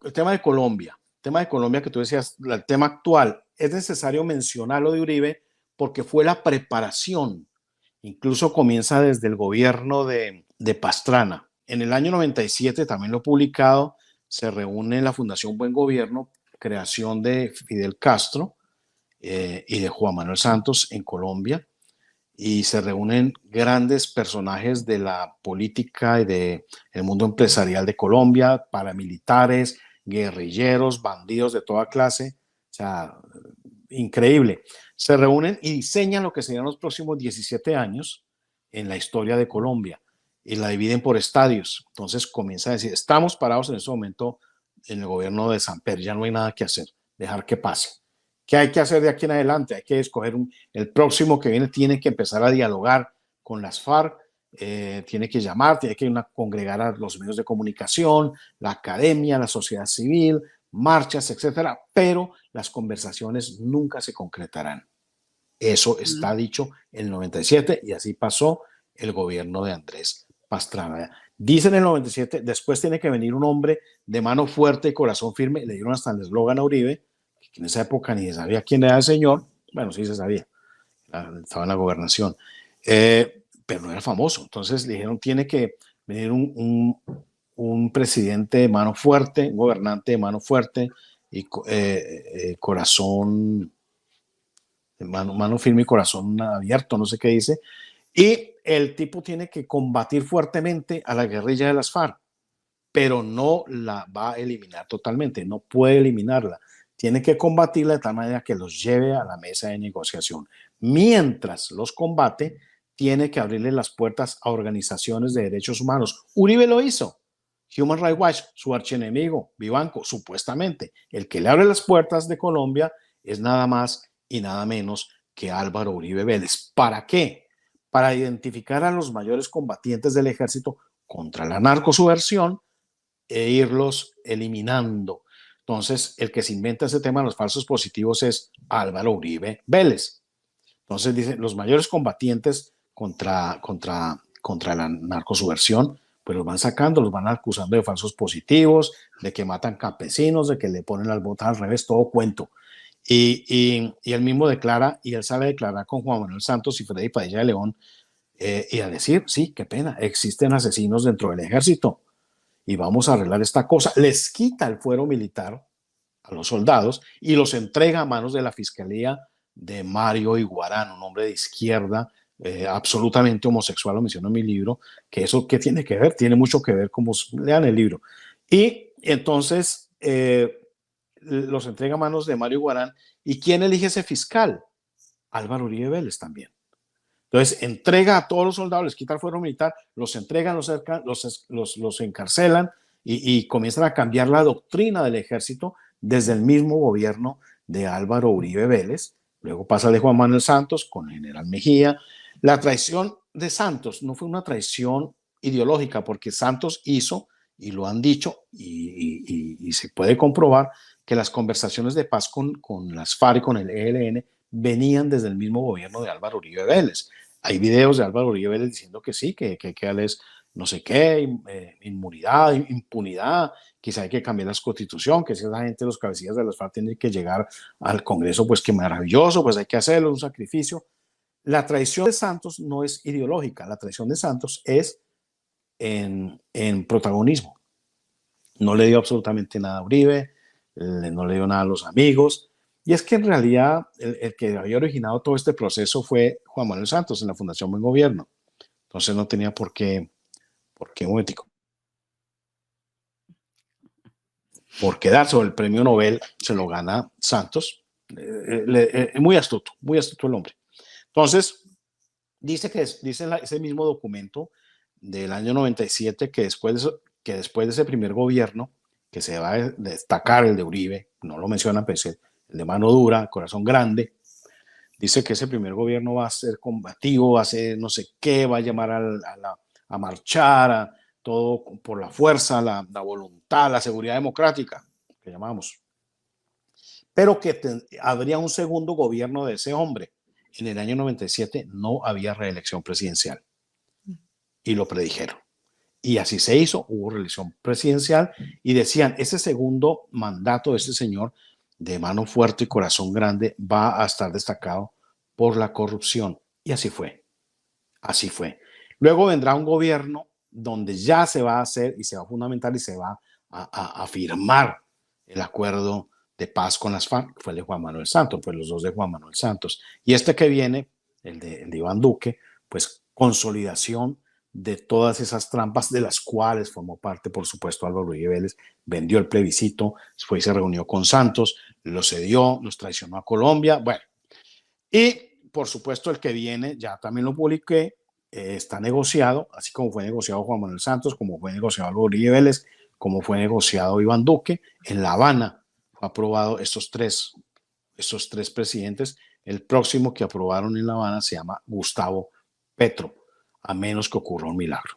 el tema de Colombia. El tema de Colombia que tú decías, el tema actual. Es necesario mencionar lo de Uribe porque fue la preparación. Incluso comienza desde el gobierno de Pastrana. En el año 97, también lo he publicado, se reúne en la Fundación Buen Gobierno, creación de Fidel Castro y de Juan Manuel Santos en Colombia, y se reúnen grandes personajes de la política y del mundo empresarial de Colombia, paramilitares, guerrilleros, bandidos de toda clase, o sea, increíble. Se reúnen y diseñan lo que serían los próximos 17 años en la historia de Colombia y la dividen por estadios. Entonces comienza a decir, estamos parados en este momento en el gobierno de Samper, ya no hay nada que hacer, dejar que pase. ¿Qué hay que hacer de aquí en adelante? Hay que escoger el próximo que viene, tiene que empezar a dialogar con las FARC, tiene que llamar, tiene que congregar a los medios de comunicación, la academia, la sociedad civil, marchas, etcétera, pero las conversaciones nunca se concretarán. Eso está dicho en el 97 y así pasó el gobierno de Andrés Pastrana. Dicen en el 97, después tiene que venir un hombre de mano fuerte y corazón firme, le dieron hasta el eslogan a Uribe, que en esa época ni se sabía quién era el señor, bueno, sí se sabía, estaba en la gobernación, pero no era famoso. Entonces le dijeron, tiene que venir un presidente de mano fuerte, un gobernante de mano fuerte y corazón, mano firme y corazón abierto, no sé qué dice, y el tipo tiene que combatir fuertemente a la guerrilla de las FARC, pero no la va a eliminar totalmente, no puede eliminarla. Tiene que combatirla de tal manera que los lleve a la mesa de negociación. Mientras los combate, tiene que abrirle las puertas a organizaciones de derechos humanos. Uribe lo hizo. Human Rights Watch, su archienemigo, Vivanco, supuestamente. El que le abre las puertas de Colombia es nada más y nada menos que Álvaro Uribe Vélez. ¿Para qué? Para identificar a los mayores combatientes del ejército contra la narcosubversión e irlos eliminando. Entonces, el que se inventa ese tema de los falsos positivos es Álvaro Uribe Vélez. Entonces, dice, los mayores combatientes contra la narcosubversión, pues los van sacando, los van acusando de falsos positivos, de que matan campesinos, de que le ponen las botas al revés, todo cuento. Y él mismo declara, y él sale a declarar con Juan Manuel Santos y Freddy Padilla de León, y a decir, sí, qué pena, existen asesinos dentro del ejército, y vamos a arreglar esta cosa. Les quita el fuero militar a los soldados y los entrega a manos de la Fiscalía de Mario Iguarán, un hombre de izquierda, absolutamente homosexual, lo menciono en mi libro, que eso, ¿qué tiene que ver? Tiene mucho que ver, como lean el libro. Y entonces los entrega a manos de Mario Iguarán. ¿Y quién elige ese fiscal? Álvaro Uribe Vélez también. Entonces, entrega a todos los soldados, les quita el fuero militar, los entregan, los encarcelan y comienzan a cambiar la doctrina del ejército desde el mismo gobierno de Álvaro Uribe Vélez. Luego pasa de Juan Manuel Santos con el general Mejía. La traición de Santos no fue una traición ideológica, porque Santos hizo, y lo han dicho, y se puede comprobar, que las conversaciones de paz con las FARC y con el ELN venían desde el mismo gobierno de Álvaro Uribe Vélez. Hay videos de Álvaro Uribe Vélez diciendo que sí, que hay que darles no sé qué, inmunidad, impunidad, quizá hay que cambiar la constitución, que si esa gente, los cabecillas de las FARC tienen que llegar al Congreso, pues qué maravilloso, pues hay que hacerlo, un sacrificio. La traición de Santos no es ideológica, la traición de Santos es en protagonismo. No le dio absolutamente nada a Uribe, no le dio nada a los amigos. Y es que en realidad el que había originado todo este proceso fue Juan Manuel Santos en la Fundación Buen Gobierno. Entonces no tenía por qué un momentico, por quedarse. El premio Nobel se lo gana Santos. Muy astuto el hombre. Entonces, dice ese mismo documento del año 97 que después de ese primer gobierno, que se va a destacar el de Uribe, no lo mencionan, pero el de mano dura, corazón grande, dice que ese primer gobierno va a ser combativo, va a ser no sé qué, va a llamar a marchar, a todo por la fuerza, la voluntad, la seguridad democrática, que llamamos. Pero que habría un segundo gobierno de ese hombre. En el año 97 no había reelección presidencial. Y lo predijeron. Y así se hizo, hubo reelección presidencial y decían, ese segundo mandato de este señor de mano fuerte y corazón grande va a estar destacado por la corrupción. Y así fue, así fue. Luego vendrá un gobierno donde ya se va a hacer y se va a fundamentar y se va a firmar el acuerdo de paz con las FARC, fue el de Juan Manuel Santos, pues los dos de Juan Manuel Santos. Y este que viene, el de Iván Duque, pues consolidación de todas esas trampas de las cuales formó parte, por supuesto, Álvaro Uribe Vélez, vendió el plebiscito, después se reunió con Santos, lo cedió, los traicionó a Colombia, bueno, y por supuesto el que viene, ya también lo publiqué, está negociado, así como fue negociado Juan Manuel Santos, como fue negociado Álvaro Uribe Vélez, como fue negociado Iván Duque, en La Habana fue aprobado estos tres presidentes. El próximo que aprobaron en La Habana se llama Gustavo Petro, a menos que ocurra un milagro.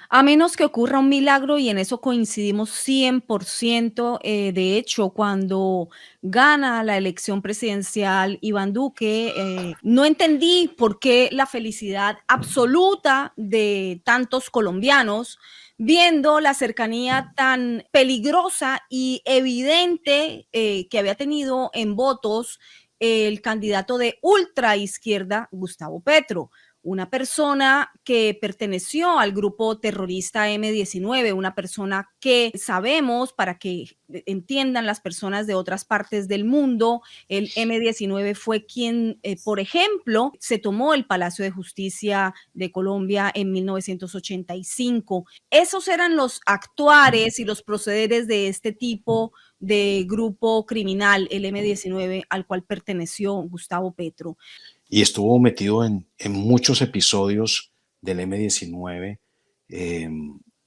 A menos que ocurra un milagro, y en eso coincidimos 100%. De hecho, cuando gana la elección presidencial Iván Duque, no entendí por qué la felicidad absoluta de tantos colombianos, viendo la cercanía tan peligrosa y evidente que había tenido en votos el candidato de ultraizquierda, Gustavo Petro, una persona que perteneció al grupo terrorista M-19, una persona que sabemos, para que entiendan las personas de otras partes del mundo, el M-19 fue quien, por ejemplo, se tomó el Palacio de Justicia de Colombia en 1985. Esos eran los actuares y los procederes de este tipo de grupo criminal, el M-19, al cual perteneció Gustavo Petro. Y estuvo metido en muchos episodios del M-19,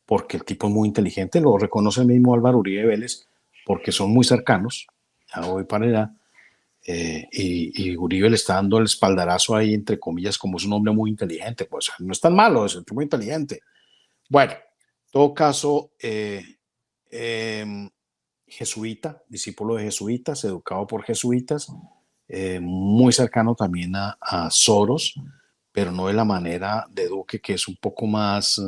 porque el tipo es muy inteligente, lo reconoce el mismo Álvaro Uribe Vélez, porque son muy cercanos, ya voy para allá, y Uribe le está dando el espaldarazo ahí, entre comillas, como es un hombre muy inteligente, pues no es tan malo, es un tipo muy inteligente. Bueno, en todo caso, jesuita, discípulo de jesuitas, educado por jesuitas, muy cercano también a Soros, pero no de la manera de Duque, que es un poco más,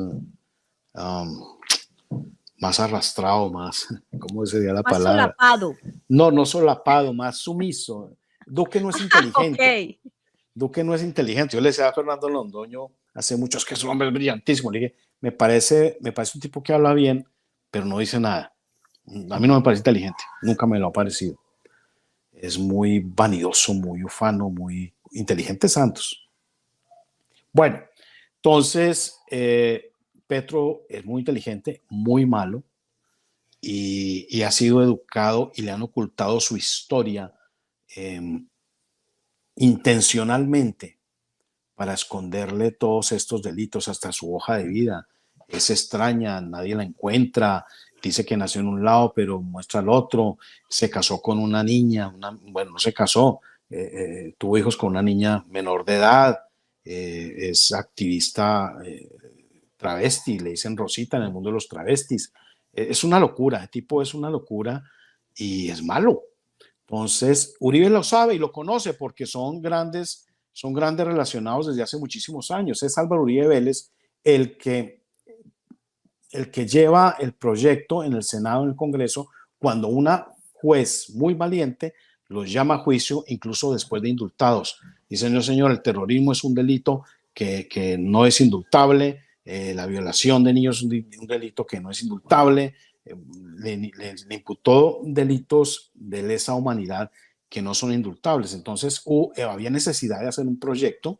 más arrastrado, más, ¿cómo sería la Más palabra? solapado. No, no solapado, más sumiso. Duque no es inteligente. Ok. Duque no es inteligente. Yo le decía a Fernando Londoño hace muchos que es un hombre brillantísimo. Le dije, me parece un tipo que habla bien, pero no dice nada. A mí no me parece inteligente, nunca me lo ha parecido. Es muy vanidoso, muy ufano, muy inteligente Santos. Bueno, entonces Petro es muy inteligente, muy malo, y ha sido educado y le han ocultado su historia eh, intencionalmente para esconderle todos estos delitos, hasta su hoja de vida. Es extraña, nadie la encuentra, dice que nació en un lado, pero muestra el otro, se casó con una niña, bueno, no se casó, tuvo hijos con una niña menor de edad, es activista travesti, le dicen Rosita en el mundo de los travestis. Es una locura, el tipo es una locura y es malo. Entonces, Uribe lo sabe y lo conoce porque son grandes relacionados desde hace muchísimos años. Es Álvaro Uribe Vélez el que, el que lleva el proyecto en el Senado, en el Congreso, cuando una juez muy valiente los llama a juicio, incluso después de indultados. Dicen, no, señor, el terrorismo es un delito que no es indultable, la violación de niños es un delito que no es indultable, le imputó delitos de lesa humanidad que no son indultables. Entonces había necesidad de hacer un proyecto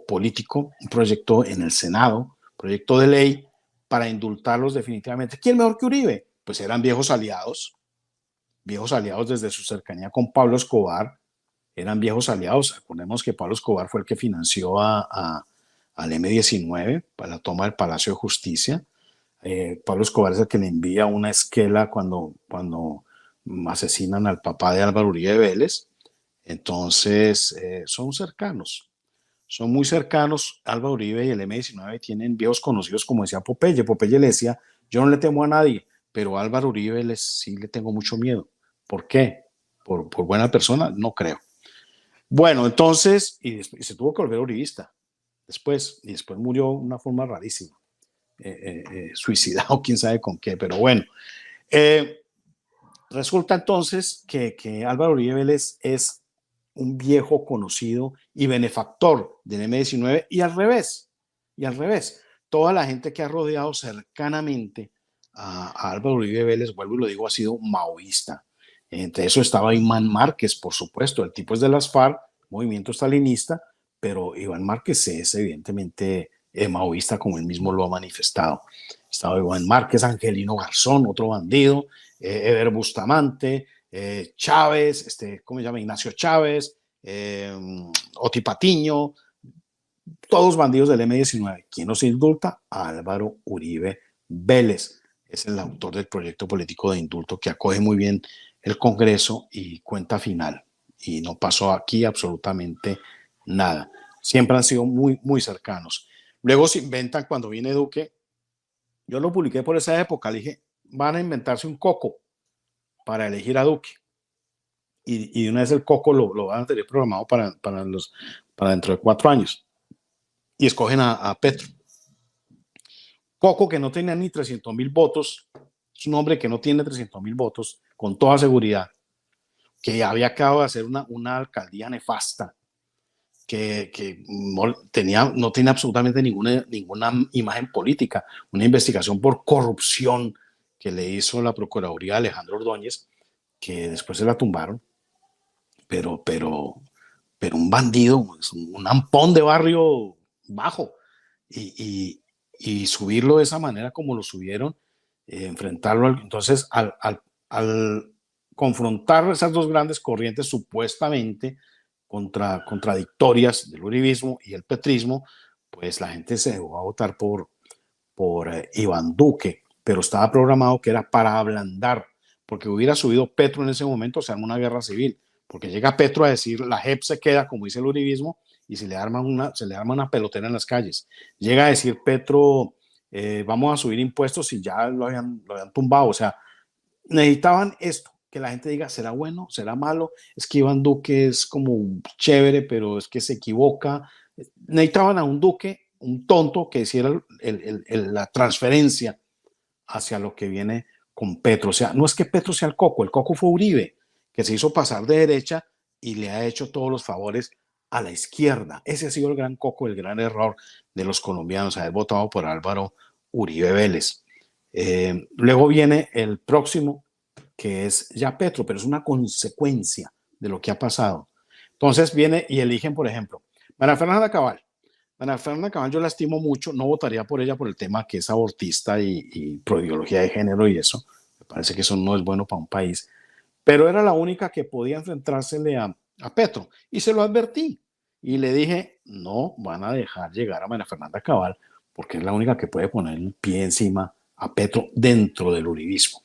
político, un proyecto en el Senado, un proyecto de ley para indultarlos definitivamente. ¿Quién mejor que Uribe? Pues eran viejos aliados desde su cercanía con Pablo Escobar, eran viejos aliados. Recordemos que Pablo Escobar fue el que financió al M-19 para la toma del Palacio de Justicia. Pablo Escobar es el que le envía una esquela cuando asesinan al papá de Álvaro Uribe Vélez. Entonces, son muy cercanos. Álvaro Uribe y el M-19 tienen viejos conocidos, como decía Popeye. Popeye le decía, yo no le temo a nadie, pero a Álvaro Uribe sí le tengo mucho miedo. ¿Por qué? ¿Por buena persona? No creo. Bueno, entonces, y se tuvo que volver uribista después, y después murió de una forma rarísima. suicidado, quién sabe con qué, pero bueno. Eh, Resulta entonces que Álvaro Uribe Vélez es un viejo conocido y benefactor del M-19 y al revés, toda la gente que ha rodeado cercanamente a Álvaro Uribe Vélez, vuelvo y lo digo, ha sido maoísta. Entre eso estaba Iván Márquez, por supuesto, el tipo es de las FARC, movimiento stalinista, pero Iván Márquez es evidentemente maoísta, como él mismo lo ha manifestado. Estaba Iván Márquez, Angelino Garzón, otro bandido, Eber Bustamante, Chávez, ¿cómo se llama? Ignacio Chávez, Oti Patiño, todos bandidos del M-19. ¿Quién nos indulta? Álvaro Uribe Vélez. Es el autor del proyecto político de indulto que acoge muy bien el Congreso y cuenta final. Y no pasó aquí absolutamente nada. Siempre han sido muy, muy cercanos. Luego se inventan cuando viene Duque. Yo lo publiqué por esa época. Le dije, van a inventarse un coco para elegir a Duque. Y de una vez el coco lo van a tener programado para dentro de 4 años. Y escogen a Petro. Coco, que no tenía ni 300.000 votos, es un hombre que no tiene 300.000 votos, con toda seguridad, que había acabado de hacer una alcaldía nefasta, que no tenía absolutamente ninguna imagen política, una investigación por corrupción que le hizo la Procuraduría Alejandro Ordóñez, que después se la tumbaron, pero un bandido, un ampón de barrio bajo, y subirlo de esa manera como lo subieron, enfrentarlo. Entonces, al confrontar esas dos grandes corrientes supuestamente contradictorias del uribismo y el petrismo, pues la gente se dejó a votar por Iván Duque, pero estaba programado que era para ablandar, porque hubiera subido Petro en ese momento, se arma una guerra civil, porque llega Petro a decir, la JEP se queda, como dice el uribismo, y se le arma una pelotera en las calles. Llega a decir Petro, vamos a subir impuestos y ya lo habían tumbado. O sea, necesitaban esto, que la gente diga, ¿será bueno? ¿Será malo? Es que Iván Duque es como chévere, pero es que se equivoca. Necesitaban a un Duque, un tonto, que hiciera la transferencia hacia lo que viene con Petro. O sea, no es que Petro sea el coco fue Uribe, que se hizo pasar de derecha y le ha hecho todos los favores a la izquierda. Ese ha sido el gran coco, el gran error de los colombianos, haber votado por Álvaro Uribe Vélez. Luego viene el próximo, que es ya Petro, pero es una consecuencia de lo que ha pasado. Entonces viene y eligen, por ejemplo, María Fernanda Cabal. María Fernanda Cabal yo la estimo mucho, no votaría por ella por el tema que es abortista y pro ideología de género y eso. Me parece que eso no es bueno para un país. Pero era la única que podía enfrentársele a Petro. Y se lo advertí. Y le dije, no van a dejar llegar a María Fernanda Cabal porque es la única que puede poner el pie encima a Petro dentro del uribismo.